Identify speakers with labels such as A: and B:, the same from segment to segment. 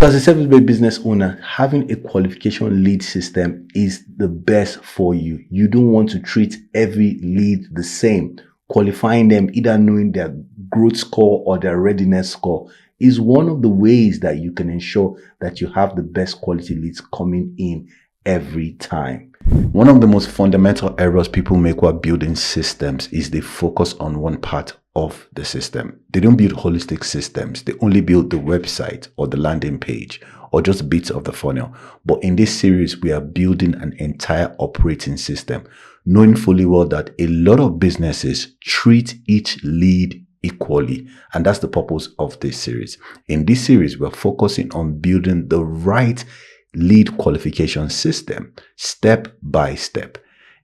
A: So as a service-based business owner, having a qualification lead system is the best for you. You don't want to treat every lead the same. Qualifying them, either knowing their growth score or their readiness score, is one of the ways that you can ensure that you have the best quality leads coming in every time. One of the most fundamental errors people make while building systems is they focus on one part of the system. They don't build holistic systems. They only build the website or the landing page or just bits of the funnel. But in this series, we are building an entire operating system, knowing fully well that a lot of businesses treat each lead equally. And that's the purpose of this series. In this series, we're focusing on building the right lead qualification system step by step.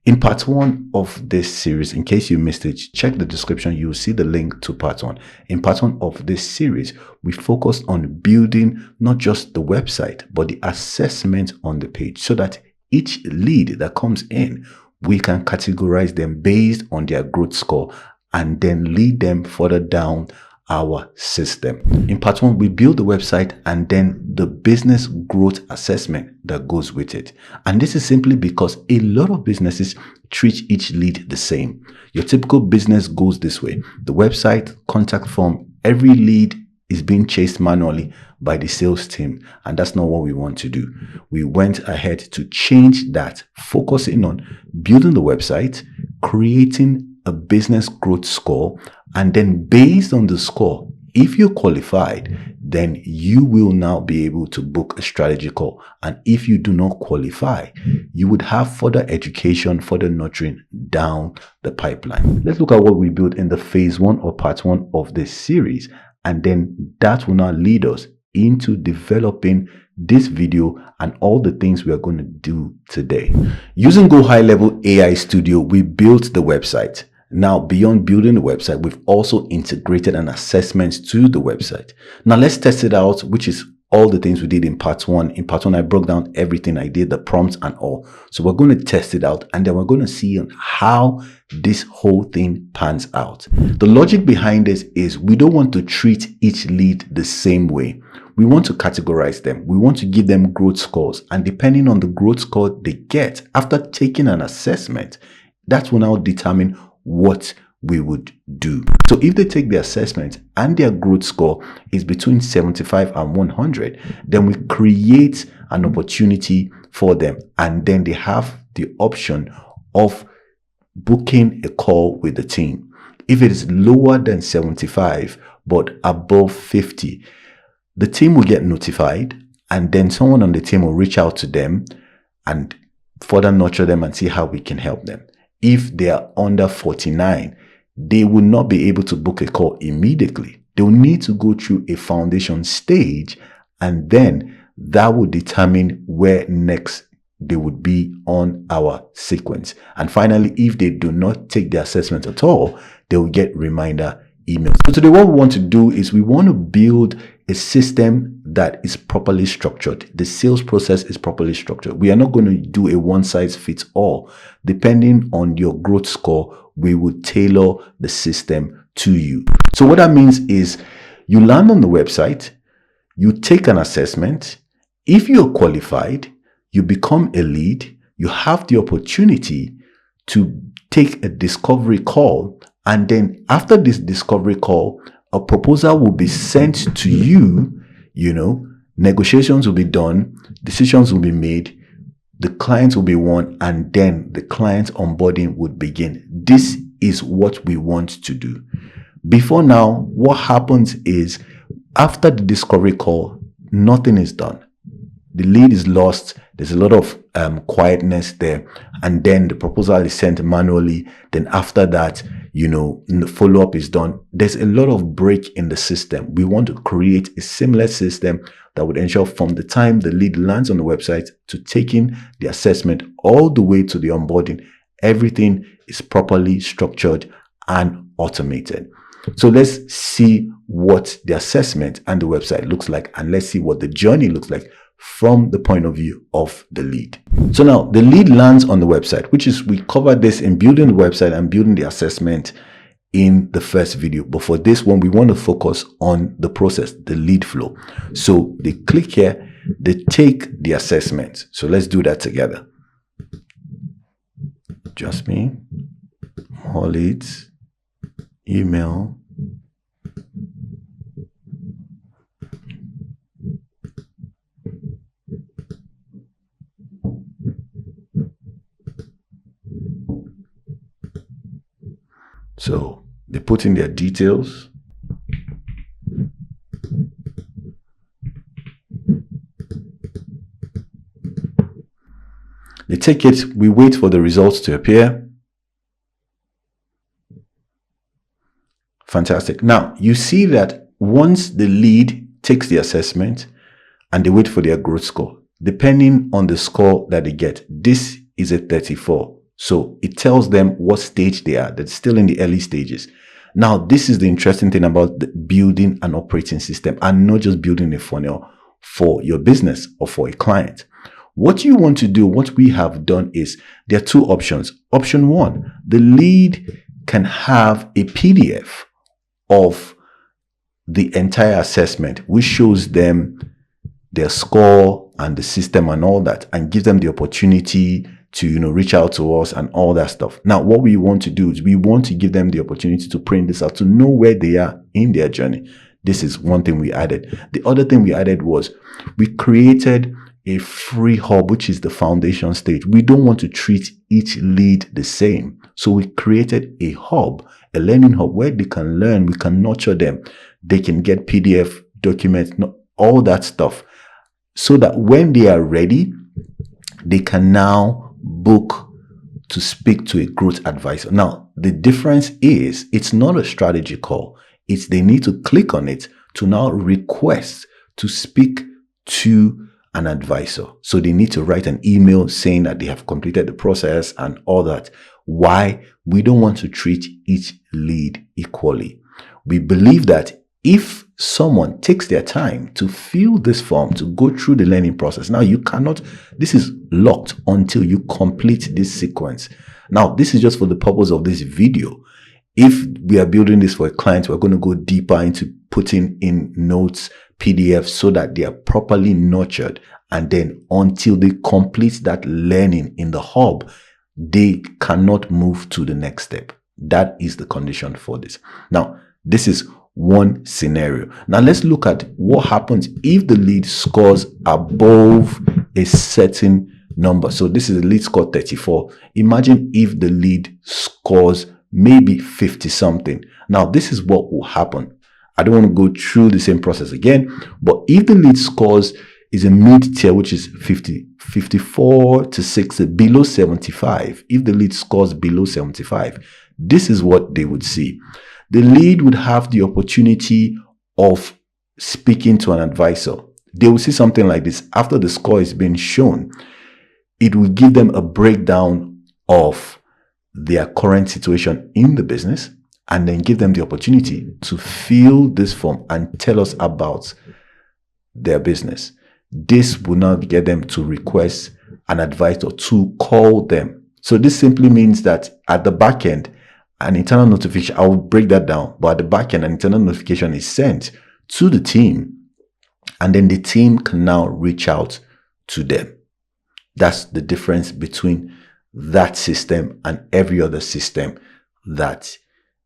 A: In part 1 of this series, in case you missed it, check the description. You'll see the link to part 1. In part 1 of this series, we focused on building not just the website, but the assessment on the page so that each lead that comes in, we can categorize them based on their growth score and then lead them further down our system. In part 1, we build the website and then the business growth assessment that goes with it. And this is simply because a lot of businesses treat each lead the same. Your typical business goes this way: the website, contact form, every lead is being chased manually by the sales team. And that's not what we want to do. We went ahead to change that, focusing on building the website, creating a business growth score, and then based on the score, if you're qualified, then you will now be able to book a strategy call. And if you do not qualify, you would have further education, further nurturing down the pipeline. Let's look at what we built in the phase 1 or part 1 of this series. And then that will now lead us into developing this video and all the things we are going to do today. Using GoHighLevel AI Studio, we built the website. Now, beyond building the website, we've also integrated an assessment to the website. Now, let's test it out, which is all the things we did in part 1. In part 1, I broke down everything I did, the prompts and all. So we're going to test it out, and then we're going to see how this whole thing pans out. The logic behind this is we don't want to treat each lead the same way. We want to categorize them. We want to give them growth scores. And depending on the growth score they get after taking an assessment, that will now determine what we would do. So if they take the assessment and their growth score is between 75 and 100, then we create an opportunity for them. And then they have the option of booking a call with the team. If it is lower than 75, but above 50, the team will get notified, and then someone on the team will reach out to them and further nurture them and see how we can help them. If they are under 49, they will not be able to book a call immediately. They'll need to go through a foundation stage, and then that will determine where next they would be on our sequence. And finally, if they do not take the assessment at all, they will get reminder emails. So today what we want to do is we want to build a system that is properly structured. The sales process is properly structured. We are not going to do a one-size-fits-all. Depending on your growth score, we will tailor the system to you. So what that means is you land on the website, you take an assessment. If you're qualified, you become a lead. You have the opportunity to take a discovery call. And then after this discovery call, a proposal will be sent to you, negotiations will be done, decisions will be made, the clients will be won, and then the client's onboarding would begin. This is what we want to do. Before now, what happens is after the discovery call, nothing is done. The lead is lost. There's a lot of quietness there. And then the proposal is sent manually. Then after that, follow-up is done. There's a lot of break in the system. We want to create a seamless system that would ensure from the time the lead lands on the website to taking the assessment all the way to the onboarding, everything is properly structured and automated. So let's see what the assessment and the website looks like, and let's see what the journey looks like from the point of view of the lead. So now the lead lands on the website, which is, we covered this in building the website and building the assessment in the first video. But for this one, we want to focus on the process, the lead flow. So they click here, they take the assessment. So let's do that together. Just me, more leads, email, so they put in their details. They take it, we wait for the results to appear. Fantastic. Now, you see that once the lead takes the assessment and they wait for their growth score, depending on the score that they get, this is a 34. So it tells them what stage they are. That's still in the early stages. Now, this is the interesting thing about building an operating system and not just building a funnel for your business or for a client. What you want to do, what we have done is there are two options. Option one, the lead can have a PDF of the entire assessment, which shows them their score and the system and all that, and gives them the opportunity to, reach out to us and all that stuff. Now, what we want to do is we want to give them the opportunity to print this out, to know where they are in their journey. This is one thing we added. The other thing we added was we created a free hub, which is the foundation stage. We don't want to treat each lead the same. So we created a hub, a learning hub where they can learn, we can nurture them. They can get PDF documents, all that stuff, so that when they are ready, they can now book to speak to a growth advisor. Now, the difference is it's not a strategy call. It's they need to click on it to now request to speak to an advisor. So they need to write an email saying that they have completed the process and all that. Why? We don't want to treat each lead equally. We believe that if someone takes their time to fill this form, to go through the learning process, now you cannot, this is locked until you complete this sequence. Now, this is just for the purpose of this video. If we are building this for a client, we're going to go deeper into putting in notes, PDFs, so that they are properly nurtured. And then until they complete that learning in the hub, they cannot move to the next step. That is the condition for this. Now, this is one scenario. Now, let's look at what happens if the lead scores above a certain number. So this is a lead score 34. Imagine if the lead scores maybe 50 something. Now, this is what will happen. I don't want to go through the same process again, but if the lead scores is a mid-tier, which is 54 to 60, below 75. If the lead scores below 75, this is what they would see. The lead would have the opportunity of speaking to an advisor. They will see something like this. After the score is being shown, it will give them a breakdown of their current situation in the business, and then give them the opportunity to fill this form and tell us about their business. This will now get them to request an advisor to call them. So this simply means that at the back end, an internal notification, I will break that down, but at the back end, an internal notification is sent to the team, and then the team can now reach out to them. That's the difference between that system and every other system that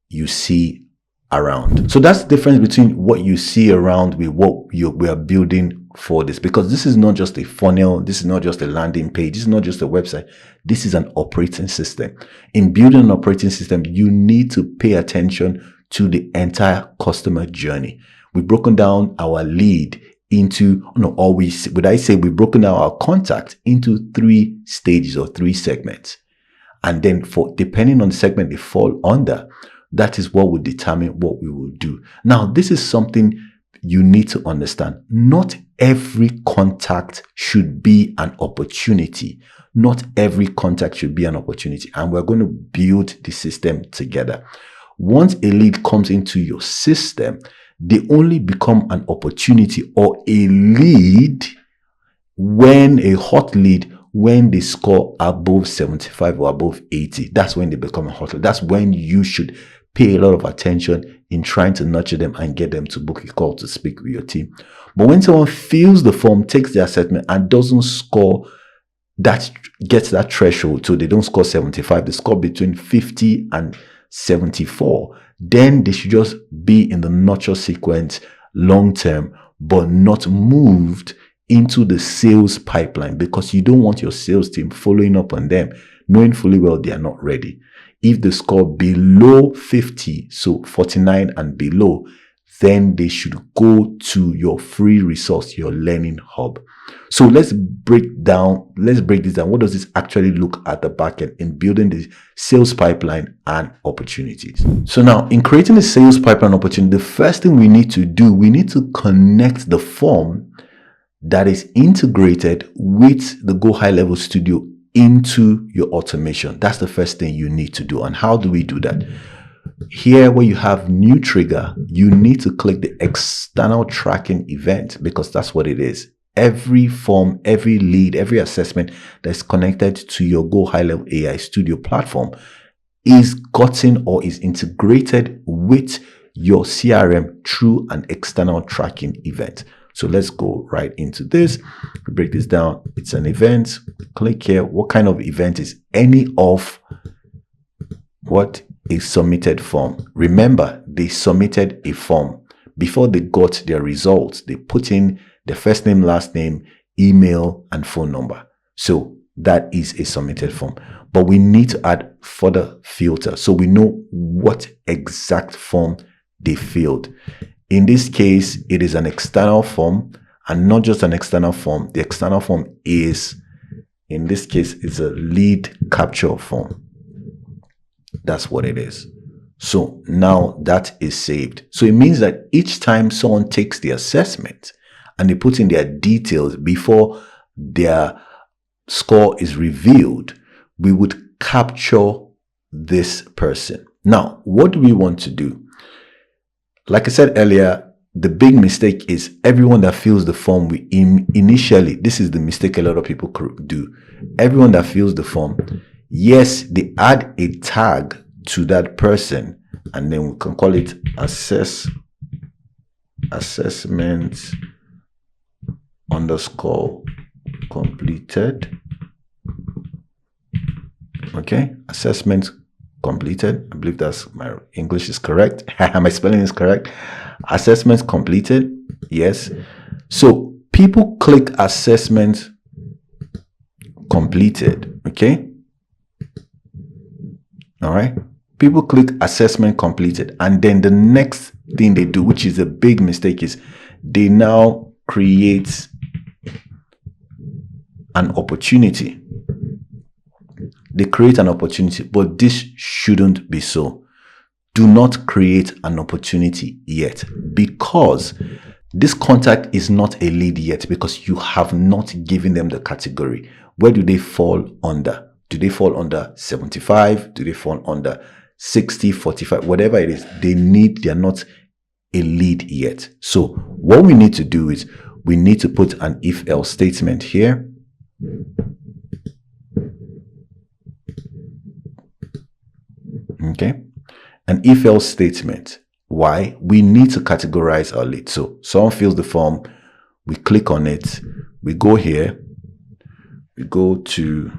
A: you see around. So that's the difference between what you see around with what we are building for this, because this is not just a funnel, this is not just a landing page, this is not just a website, this is an operating system. In building an operating system, you need to pay attention to the entire customer journey. We've broken down our lead into, we've broken down our contact into 3 stages or 3 segments. And then depending on the segment they fall under, that is what will determine what we will do. Now, this is something you need to understand. Not every contact should be an opportunity. Not every contact should be an opportunity. And we're going to build the system together. Once a lead comes into your system, they only become an opportunity or a lead when a hot lead, when they score above 75 or above 80. That's when they become a hot lead. That's when you should pay a lot of attention in trying to nurture them and get them to book a call to speak with your team. But when someone fills the form, takes the assessment, and doesn't score that, gets that threshold, so they don't score 75, they score between 50 and 74, then they should just be in the nurture sequence long term, but not moved into the sales pipeline, because you don't want your sales team following up on them, knowing fully well they are not ready. If they score below 50, so 49 and below, then they should go to your free resource, your learning hub. So let's break this down. What does this actually look at the back end in building the sales pipeline and opportunities? So now, in creating a sales pipeline opportunity, the first thing we need to do, we need to connect the form that is integrated with the GoHighLevel Studio into your automation. That's the first thing you need to do. And how do we do that? Here, where you have new trigger, you need to click the external tracking event, because that's what it is. Every form, every lead, every assessment that's connected to your GoHighLevel AI Studio platform is gotten or is integrated with your CRM through an external tracking event. So let's go right into this. Break this down. It's an event. Click here. What kind of event is any of what is submitted form? Remember, they submitted a form. Before they got their results, they put in their first name, last name, email, and phone number. So that is a submitted form. But we need to add further filter so we know what exact form they filled. In this case, it is an external form, and not just an external form. The external form is, in this case, it's a lead capture form. That's what it is. So now that is saved. So it means that each time someone takes the assessment and they put in their details before their score is revealed, we would capture this person. Now, what do we want to do? Like I said earlier, the big mistake is everyone that fills the form, initially, this is the mistake a lot of people do. Everyone that fills the form, yes, they add a tag to that person, and then we can call it assessment underscore completed. Okay, assessment completed. I believe that's my English is correct. My spelling is correct. Assessment completed. Yes. So people click assessment completed. Okay. All right. People click assessment completed, and then the next thing they do, which is a big mistake, is they now create an opportunity. They create an opportunity, but this shouldn't be so. Do not create an opportunity yet, because this contact is not a lead yet, because you have not given them the category. Where do they fall under? Do they fall under 75? Do they fall under 60, 45? Whatever it is, they're not a lead yet. So what we need to do is we need to put an if-else statement here. Okay, an if-else statement. Why? We need to categorize our lead. So someone fills the form, we click on it, we go here, we go to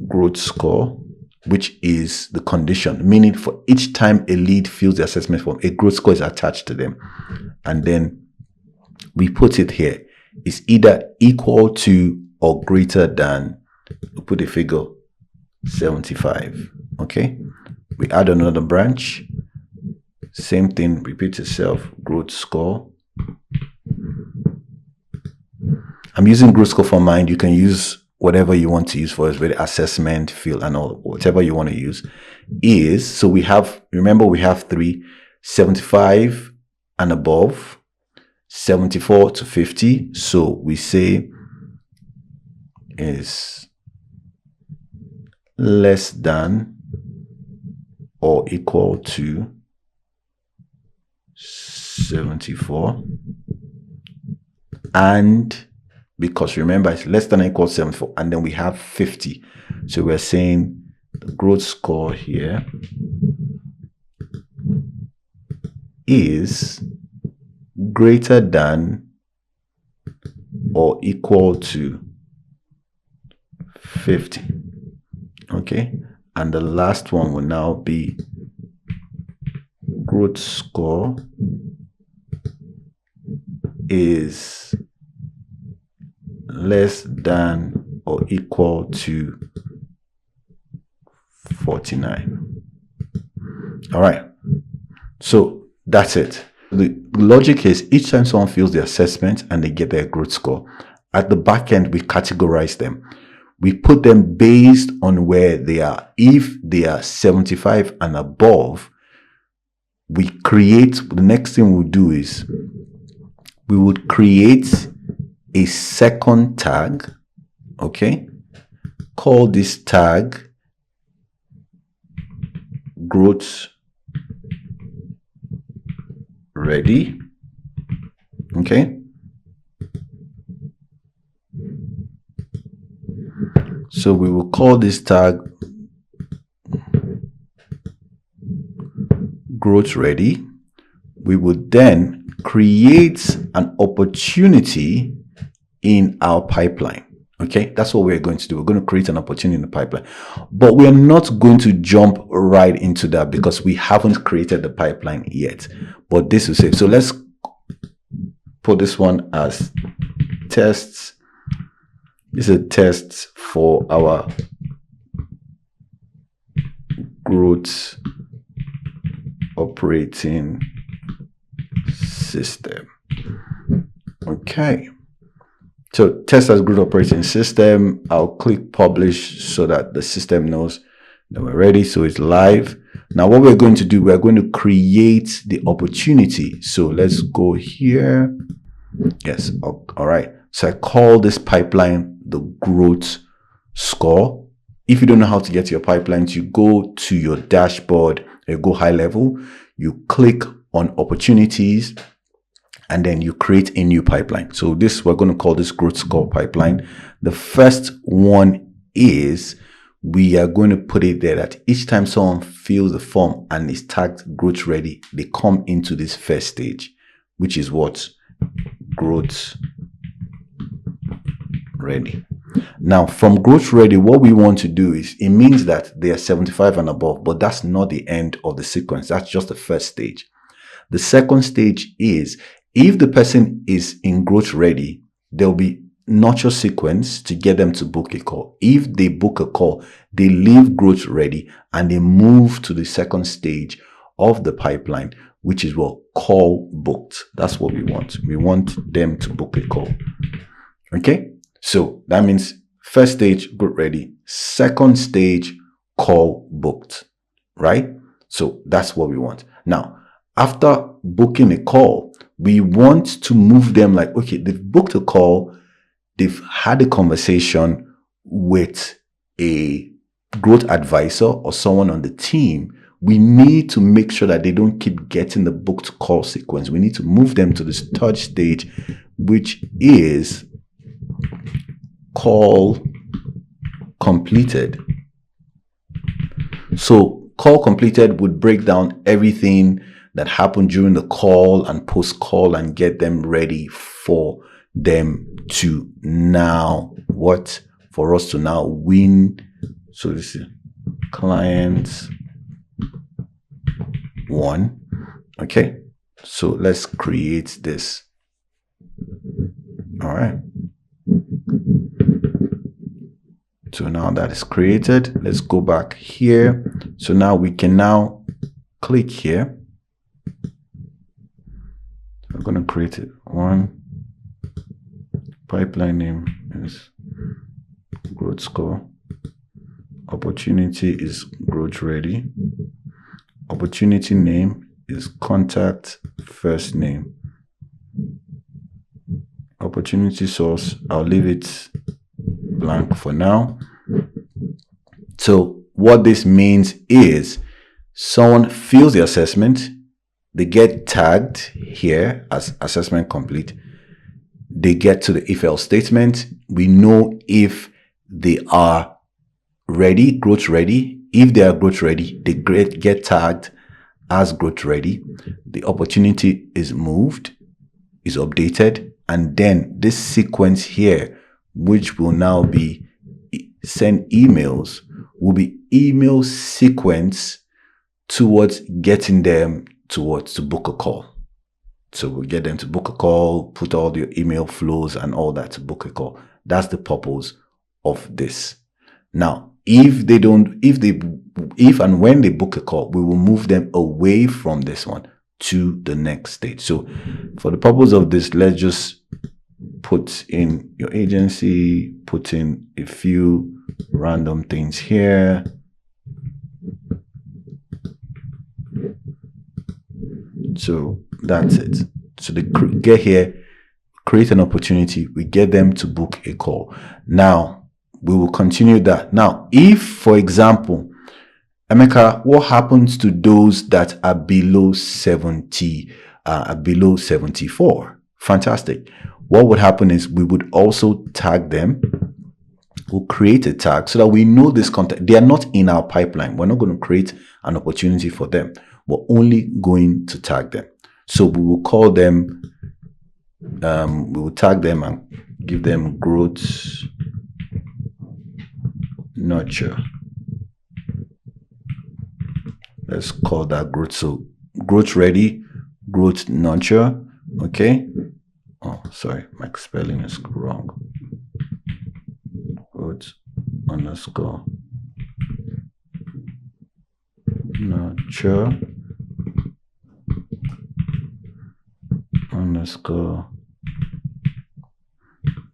A: growth score, which is the condition, meaning for each time a lead fills the assessment form, a growth score is attached to them. And then we put it here. It's either equal to or greater than, we put a figure, 75. Okay, we add another branch, same thing, repeat itself, growth score. I'm using growth score for mine. You can use whatever you want to use for it, with assessment, field, and all, whatever you want to use. Is, so we have, remember we have 3, 75 and above, 74 to 50. So we say is less than or equal to 74, and because remember it's less than or equal to 74, and then we have 50. So we're saying the growth score here is greater than or equal to 50. Okay, and the last one will now be growth score is less than or equal to 49. All right, so that's it. The logic is each time someone fills the assessment and they get their growth score, at the back end we categorize them. We put them based on where they are. If they are 75 and above, we create, the next thing we'll do is we would create a second tag, okay? Call this tag growth ready, okay? So we will call this tag growth ready. We would then create an opportunity in our pipeline. Okay, that's what we're going to do. We're going to create an opportunity in the pipeline, but we're not going to jump right into that because we haven't created the pipeline yet. But this is it. So let's put this one as tests. This is a test for our growth operating system. Okay. So test as growth operating system. I'll click publish so that the system knows that we're ready. So it's live. Now what we're going to do, we're going to create the opportunity. So let's go here. Yes. All right. So I call this pipeline the growth score. If you don't know how to get to your pipelines, you go to your dashboard, you go high level, you click on opportunities, and then you create a new pipeline. So this, we're going to call this growth score pipeline. The first one is we are going to put it there that each time someone fills the form and is tagged growth ready, they come into this first stage, which is what? Growth ready. Now from growth ready, what we want to do is, it means that they are 75 and above, but that's not the end of the sequence. That's just the first stage. The second stage is, if the person is in growth ready, there'll be nurture sequence to get them to book a call. If they book a call, they leave growth ready and they move to the second stage of the pipeline, which is what? Call booked. That's what we want. We want them to book a call. Okay. So that means first stage, growth ready. Second stage, call booked. Right? So that's what we want. Now, after booking a call, we want to move them like, okay, they've booked a call, they've had a conversation with a growth advisor or someone on the team. We need to make sure that they don't keep getting the booked call sequence. We need to move them to this third stage, which is call completed. So call completed would break down everything that happened during the call and post call and get them ready for them to now what? For us to now win. So this is client 1. Okay. So let's create this. All right. So now that is created, let's go back here. So now we can now click here. I'm going to create it. 1. Pipeline name is growth score. Opportunity is growth ready. Opportunity name is contact first name. Opportunity source, I'll leave it blank for now. So what this means is someone fills the assessment, they get tagged here as assessment complete. They get to the if else statement. We know if they are ready, growth ready. If they are growth ready, they get tagged as growth ready. The opportunity is moved, is updated, and then this sequence here, which will now be send emails, will be email sequence towards getting them to book a call. So we'll get them to book a call, put all the email flows and all that to book a call. That's the purpose of this. Now, if and when they book a call, we will move them away from this one to the next stage. So for the purpose of this, let's just put in your agency, put in a few random things here. So that's it. So they get here, create an opportunity, we get them to book a call. Now, we will continue that. Now, if, for example, Emeka, what happens to those that are below 70, below 74? Fantastic. What would happen is we would also tag them. We'll create a tag so that we know this contact. They are not in our pipeline. We're not going to create an opportunity for them. We're only going to tag them. So we will call them, we will tag them and give them growth nurture. Let's call that growth. So growth ready, growth nurture. Okay. Oh, sorry, my spelling is wrong. Growth underscore nurture underscore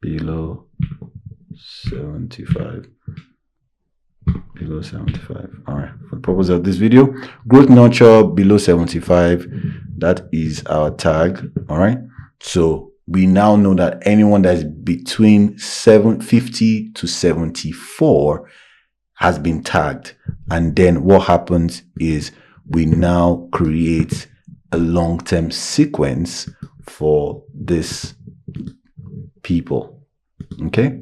A: below 75. Below 75. All right. For the purpose of this video, growth nurture below 75. That is our tag. All right. So we now know that anyone that's between 750 to 74 has been tagged. And then what happens is we now create a long-term sequence for this people. Okay.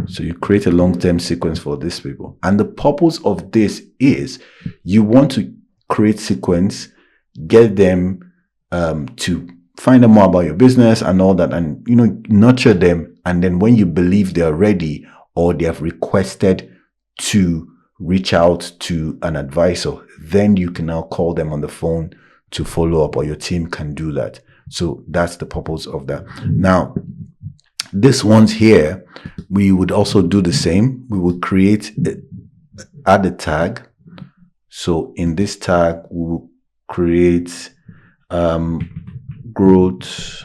A: So you create a long-term sequence for these people. And the purpose of this is you want to create sequence, get them to find out more about your business and all that, and nurture them. And then when you believe they're ready or they have requested to reach out to an advisor, then you can now call them on the phone to follow up, or your team can do that. So that's the purpose of that. Now, this ones here, we would also do the same. We would add a tag. So in this tag, we will create growth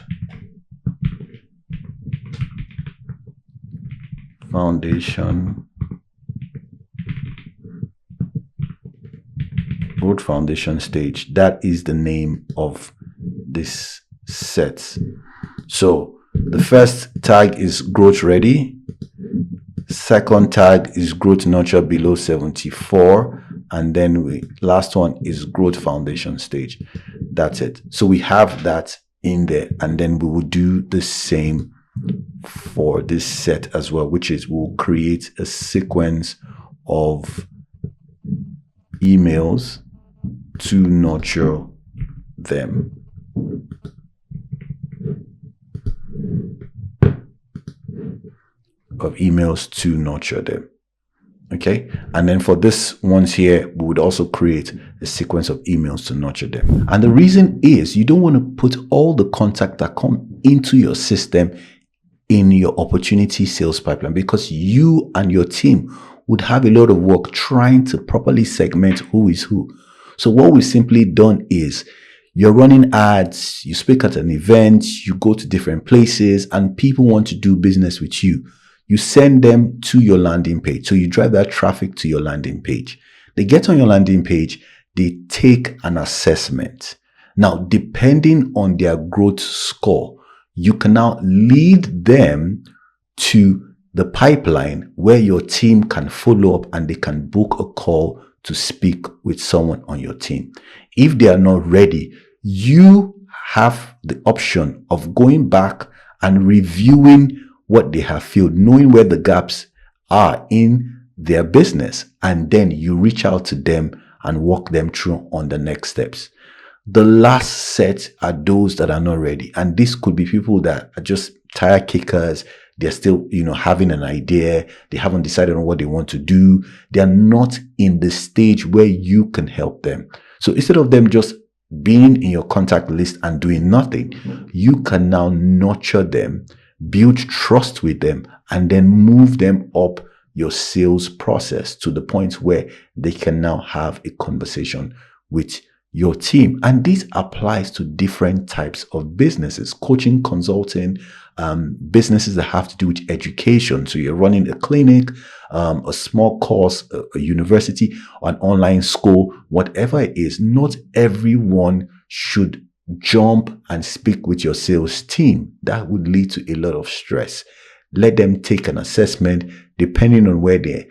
A: foundation. Growth foundation stage. That is the name of this set. So the first tag is growth ready. Second tag is growth nurture below 74. And then last one is growth foundation stage. That's it. So we have that in there. And then we will do the same for this set as well, which is we'll create a sequence of emails to nurture them. Of emails to nurture them. Okay. And then for this ones here, we would also create a sequence of emails to nurture them. And the reason is you don't want to put all the contacts that come into your system in your opportunity sales pipeline, because you and your team would have a lot of work trying to properly segment who is who. So what we've simply done is you're running ads, you speak at an event, you go to different places, and people want to do business with you. You send them to your landing page. So you drive that traffic to your landing page. They get on your landing page, they take an assessment. Now, depending on their growth score, you can now lead them to the pipeline where your team can follow up and they can book a call to speak with someone on your team. If they are not ready, you have the option of going back and reviewing what they have filled, knowing where the gaps are in their business, and then you reach out to them and walk them through on the next steps. The last set are those that are not ready. And this could be people that are just tire kickers. They're still, having an idea. They haven't decided on what they want to do. They're not in the stage where you can help them. So instead of them just being in your contact list and doing nothing, you can now nurture them, build trust with them, and then move them up your sales process to the point where they can now have a conversation with your team. And this applies to different types of businesses: coaching, consulting, businesses that have to do with education. So you're running a clinic, a small course, a university, or an online school, whatever it is. Not everyone should jump and speak with your sales team. That would lead to a lot of stress. Let them take an assessment. Depending on where they're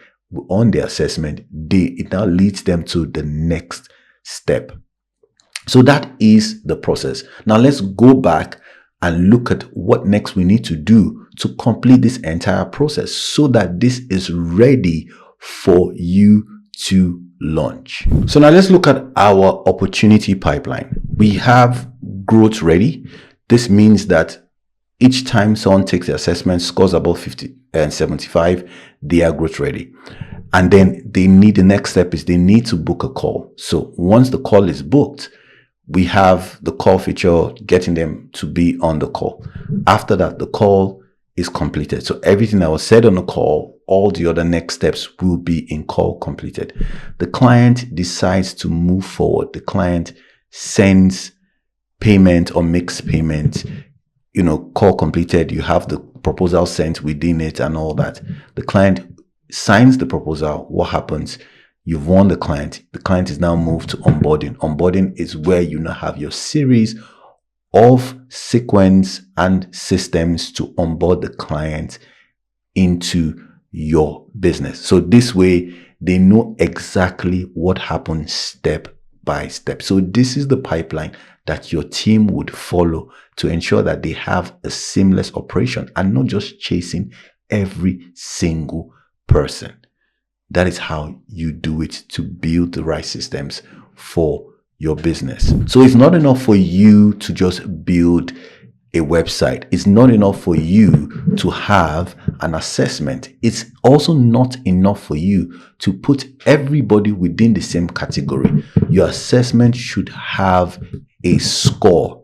A: on the assessment, it now leads them to the next step. So that is the process. Now let's go back and look at what next we need to do to complete this entire process so that this is ready for you to launch. So now let's look at our opportunity pipeline. We have growth ready. This means that each time someone takes the assessment, scores above 50 and 75, they are growth ready. And then the next step is they need to book a call. So once the call is booked, we have the call feature, getting them to be on the call. After that, the call is completed. So everything that was said on the call, all the other next steps will be in call completed. The client decides to move forward. The client sends payment or makes payment, call completed. You have the proposal sent within it and all that. The client signs the proposal. What happens? You've won the client. The client is now moved to onboarding. Onboarding is where you now have your series of sequence and systems to onboard the client into your business. So this way, they know exactly what happens step by step. So this is the pipeline that your team would follow to ensure that they have a seamless operation and not just chasing every single person. That is how you do it to build the right systems for your business. So it's not enough for you to just build a website. It's not enough for you to have an assessment. It's also not enough for you to put everybody within the same category. Your assessment should have a score,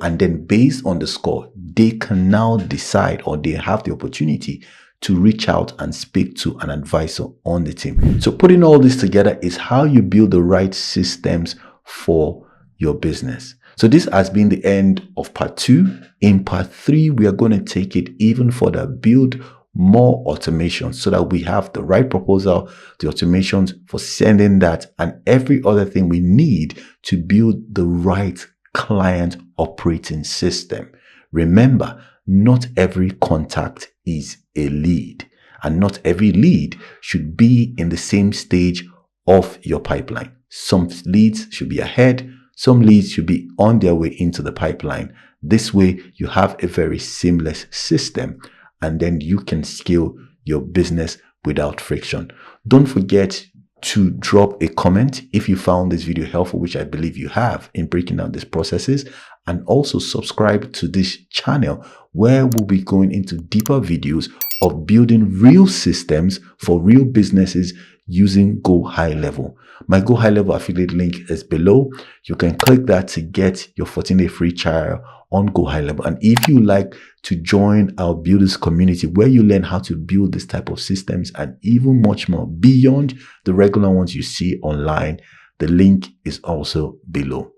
A: and then based on the score, they can now decide, or they have the opportunity to reach out and speak to an advisor on the team. So putting all this together is how you build the right systems for your business. So this has been the end of part 2. In part 3, we are going to take it even further, build more automation so that we have the right proposal, the automations for sending that, and every other thing we need to build the right client operating system. Remember, not every contact is a lead, and not every lead should be in the same stage of your pipeline. Some leads should be ahead, some leads should be on their way into the pipeline. This way, you have a very seamless system, and then you can scale your business without friction. Don't forget to drop a comment if you found this video helpful, which I believe you have in breaking down these processes, and also subscribe to this channel where we'll be going into deeper videos of building real systems for real businesses using GoHighLevel. My GoHighLevel affiliate link is below. You can click that to get your 14-day free trial on GoHighLevel. And if you like to join our builders community where you learn how to build this type of systems and even much more beyond the regular ones you see online, the link is also below.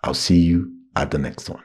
A: I'll see you at the next one.